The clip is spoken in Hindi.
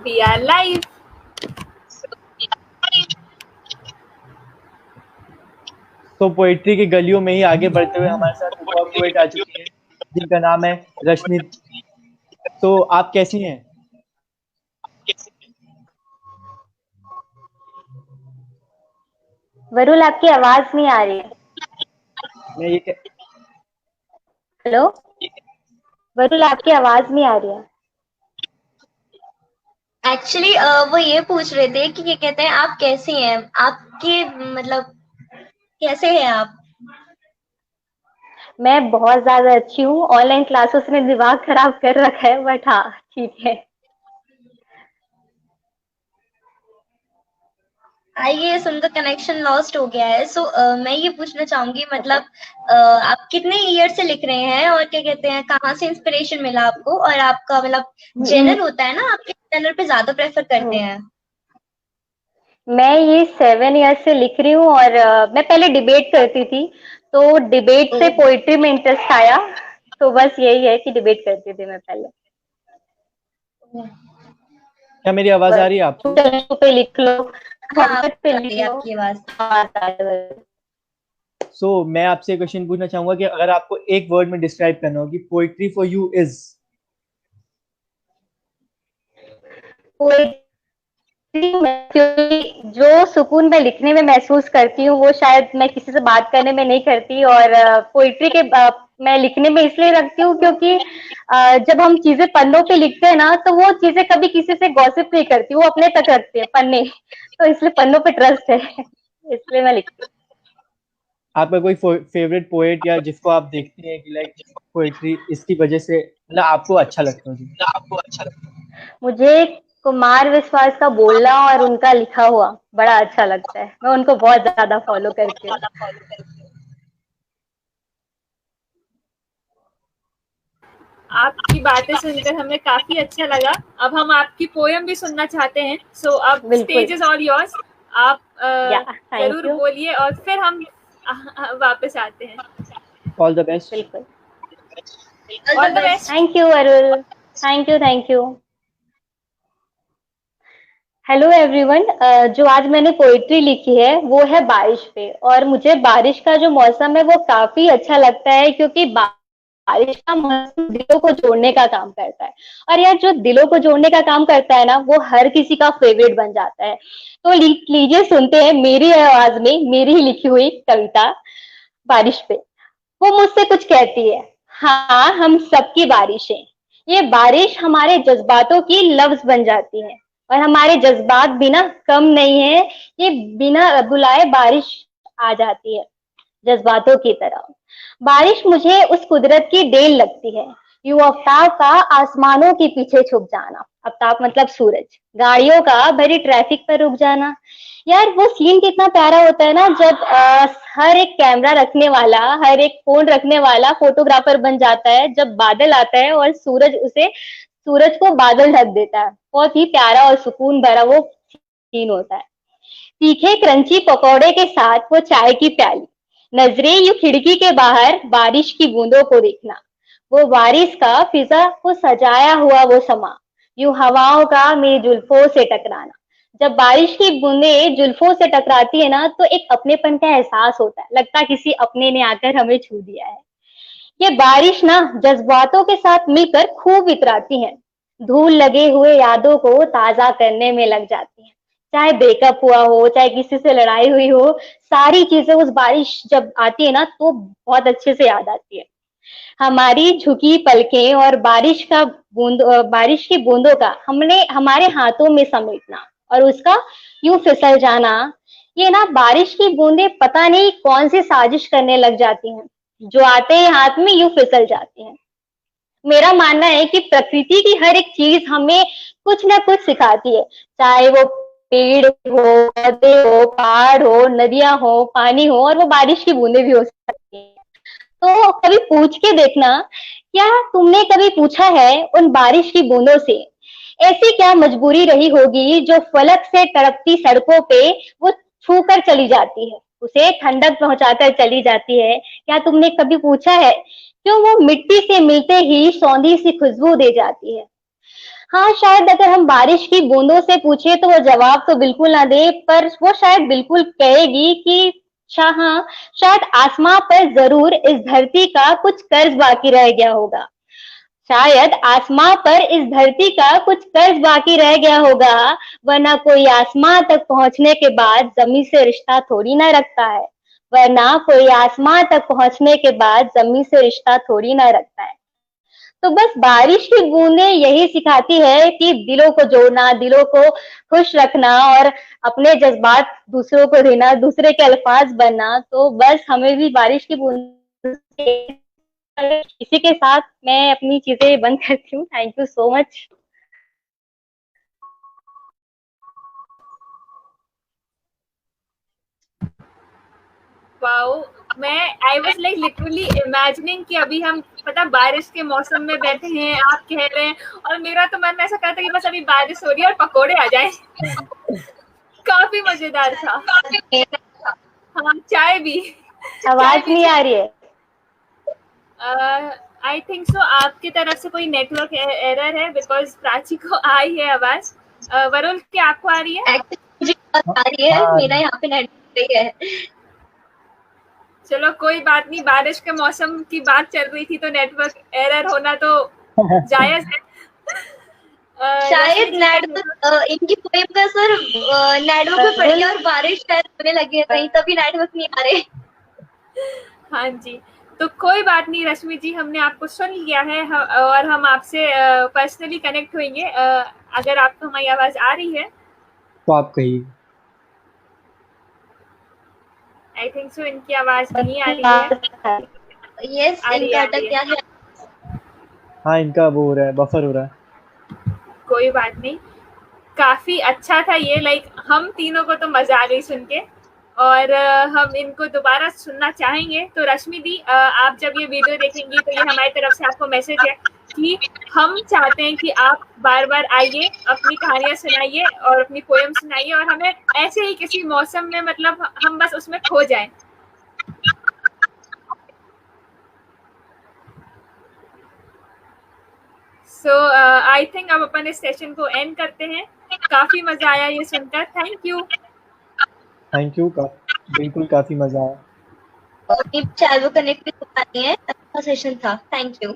We are live. तो पोएट्री की गलियों में ही आगे बढ़ते हुए हमारे साथ एक और पोएट आ चुकी है जिनका नाम है रश्मि। तो आप कैसी हैं? वरुल, आपकी आवाज नहीं आ रही है। मैं ये हेलो वरुल, आपकी आवाज नहीं आ रही है। एक्चुअली वो ये पूछ रहे थे कि ये कहते हैं आप कैसी हैं, आपके मतलब कैसे हैं आप? मैं बहुत ज्यादा अच्छी हूँ। ऑनलाइन क्लासेस ने दिमाग खराब कर रखा है, बट हाँ ठीक है। आइए सुन तो कनेक्शन लॉस्ट हो गया है। सो मैं ये पूछना चाहूंगी मतलब आप कितने ईयर से लिख रहे हैं और क्या कहते हैं कहाँ से इंस्पिरेशन मिला आपको, और आपका मतलब जेनर होता है ना, आप किस जेनर पे ज्यादा प्रेफर करते हैं? मैं ये 7 ईयर से लिख रही हूँ और मैं पहले डिबेट करती थी, तो डिबेट से पोइट्री में इंटरेस्ट आया। तो बस यही है कि डिबेट करती थी मैं पहले। क्या मेरी आवाज आ रही है आपको? पे लिख लो, हाँ, पे लिख लो। आपकी आवाज। सो मैं आपसे क्वेश्चन पूछना चाहूंगा कि अगर आपको एक वर्ड में डिस्क्राइब करना हो कि पोएट्री फॉर यू इज। जो सुकून मैं लिखने में महसूस करती हूँ वो शायद मैं किसी से बात करने में नहीं करती। और पोइट्री के मैं लिखने में इसलिए रखती हूँ क्योंकि जब हम चीजें पन्नों पे लिखते हैं ना, तो वो चीजें कभी किसी से गॉसिप नहीं करती, वो अपने तक रखती है पन्ने। तो इसलिए पन्नों पे ट्रस्ट है, इसलिए मैं लिखती हूँ। आपका कोई फेवरेट पोएट या जिसको आप देखते हैं कि लाइक पोएट्री इसकी वजह से मतलब आपको अच्छा लगता है? मुझे कुमार विश्वास का बोलना और उनका लिखा हुआ बड़ा अच्छा लगता है। मैं उनको बहुत ज्यादा फॉलो करती हूँ। आपकी बातें सुनकर हमें काफी अच्छा लगा। अब हम आपकी पोयम भी सुनना चाहते हैं। सो अब स्टेज इज ऑल योर्स। आप जरूर बोलिए और फिर हम वापस आते हैं। All the best. बिल्कुल, all the best. Thank you Arul, thank you. Hello everyone, जो आज मैंने पोइट्री लिखी है वो है बारिश पे। और मुझे बारिश का जो मौसम है वो काफी अच्छा लगता है क्योंकि बारिश का मौसम दिलों को जोड़ने का काम करता है। और यार जो दिलों को जोड़ने का काम करता है ना, वो हर किसी का फेवरेट बन जाता है। तो लीजिए सुनते हैं मेरी आवाज में मेरी ही लिखी हुई कविता बारिश पे। वो मुझसे कुछ कहती है, हाँ हम सबकी बारिश है। ये बारिश हमारे जज्बातों की लफ्ज बन जाती है और हमारे जज्बात बिना कम नहीं है, ये बिना बुलाए बारिश आ जाती है जज्बातों की तरह। बारिश मुझे उस कुदरत की देन लगती है, यूं आफ्ताब का आसमानों के पीछे छुप जाना। आफ्ताब मतलब सूरज, गाड़ियों का भरी ट्रैफिक पर रुक जाना। यार वो सीन कितना प्यारा होता है ना, जब हर एक कैमरा रखने वाला, हर एक फोन रखने वाला फोटोग्राफर बन जाता है जब बादल आता है और सूरज को बादल ढक देता है। बहुत ही प्यारा और सुकून भरा वो सीन होता है। तीखे क्रंची पकौड़े के साथ वो चाय की प्याली, नजरें यू खिड़की के बाहर बारिश की बूंदों को देखना, वो बारिश का फिजा को सजाया हुआ वो समा, यूं हवाओं का मेरी जुल्फों से टकराना। जब बारिश की बूंदें जुल्फों से टकराती है ना, तो एक अपनेपन का एहसास होता है, लगता है किसी अपने ने आकर हमें छू दिया है। ये बारिश ना जज्बातों के साथ मिलकर खूब इतराती है, धूल लगे हुए यादों को ताजा करने में लग जाती है। चाहे ब्रेकअप हुआ हो, चाहे किसी से लड़ाई हुई हो, सारी चीजें उस बारिश जब आती है ना तो बहुत अच्छे से याद आती है। हमारी झुकी पलकें और बारिश की बूंदों का हमने हमारे हाथों में समेटना और उसका यूं फिसल जाना। ये ना बारिश की बूंदें पता नहीं कौन सी साजिश करने लग जाती हैं, जो आते ही हाथ में यूं फिसल जाती हैं। मेरा मानना है कि प्रकृति की हर एक चीज हमें कुछ ना कुछ सिखाती है, चाहे वो पेड़ हो, पौधे हो, पहाड़ हो, नदियां हो, पानी हो, और वो बारिश की बूंदें भी हो सकती है। तो कभी पूछ के देखना, क्या तुमने कभी पूछा है उन बारिश की बूंदों से, ऐसी क्या मजबूरी रही होगी जो फलक से तड़पती सड़कों पे वो छू कर चली जाती है, उसे ठंडक पहुंचाकर चली जाती है। क्या तुमने कभी पूछा है क्यों वो मिट्टी से मिलते ही सौंधी सी खुशबू दे जाती है। हाँ, शायद अगर हम बारिश की बूंदों से पूछे तो वो जवाब तो बिल्कुल ना दे, पर वो शायद बिल्कुल कहेगी कि हाँ, शायद आसमां पर जरूर इस धरती का कुछ कर्ज बाकी रह गया होगा। शायद आसमां पर इस धरती का कुछ कर्ज बाकी रह गया होगा, वरना कोई आसमां तक पहुंचने के बाद जमीन से रिश्ता थोड़ी ना रखता है। वरना कोई आसमां तक पहुंचने के बाद जमीन से रिश्ता थोड़ी ना रखता है। तो बस बारिश की बूंदें यही सिखाती है कि दिलों को जोड़ना, दिलों को खुश रखना और अपने जज्बात दूसरों को देना, दूसरे के अल्फाज बनना। तो बस हमें भी बारिश की बूंद, इसी के साथ मैं अपनी चीजें बंद करती हूँ। Thank you so much. Wow, I was like literally imagining कि अभी हम पता बारिश के मौसम में बैठे हैं, आप कह रहे हैं, और मेरा तो मन ऐसा करता है कि बस अभी बारिश हो रही है और पकोड़े आ जाएं। काफी मजेदार था। हाँ, चाय भी। आवाज नहीं आ रही है। आई थिंक सो आपकी तरफ से कोई नेटवर्क एरर है, बिकॉज प्राची को आई है आवाज। वरुण, क्या आपको आ रही है? मुझे आ रही है, मेरा यहाँ पे नेटवर्क है। चलो कोई बात नहीं, बारिश के मौसम की बात चल रही थी तो नेटवर्क एरर होना तो जायज है। शायद नेटवर्क इनकी पोएम का असर नेटवर्क पे पड़ गया और बारिश शायद होने लगी है कहीं, तभी नेटवर्क नहीं आ रहे। हाँ जी, तो कोई बात नहीं रश्मि जी, हमने आपको सुन लिया है और हम आपसे पर्सनली कनेक्ट होंगे। अगर आपको हमारी आवाज आ रही है तो आप कहिए। आई थिंक सो इनकी आवाज नहीं आ रही है। यस, इनका अटक गया है। हाँ, इनका वो हो रहा है, बफर हो रहा है। कोई बात नहीं, काफी अच्छा था ये। लाइक हम तीनों को तो मजा आ गई सुन के, और हम इनको दोबारा सुनना चाहेंगे। तो रश्मि दी, आप जब ये वीडियो देखेंगी तो ये हमारी तरफ से आपको मैसेज है कि हम चाहते हैं कि आप बार बार आइए, अपनी कहानियां सुनाइए और अपनी पोएम सुनाइए, और हमें ऐसे ही किसी मौसम में, मतलब हम बस उसमें खो जाएं। सो आई थिंक अब अपन इस सेशन को एंड करते हैं। काफी मजा आया ये सुनकर। Thank you. बिल्कुल, काफी मजा आया। और चैनल को कनेक्ट भी करनी है, अच्छा सेशन था। Thank you.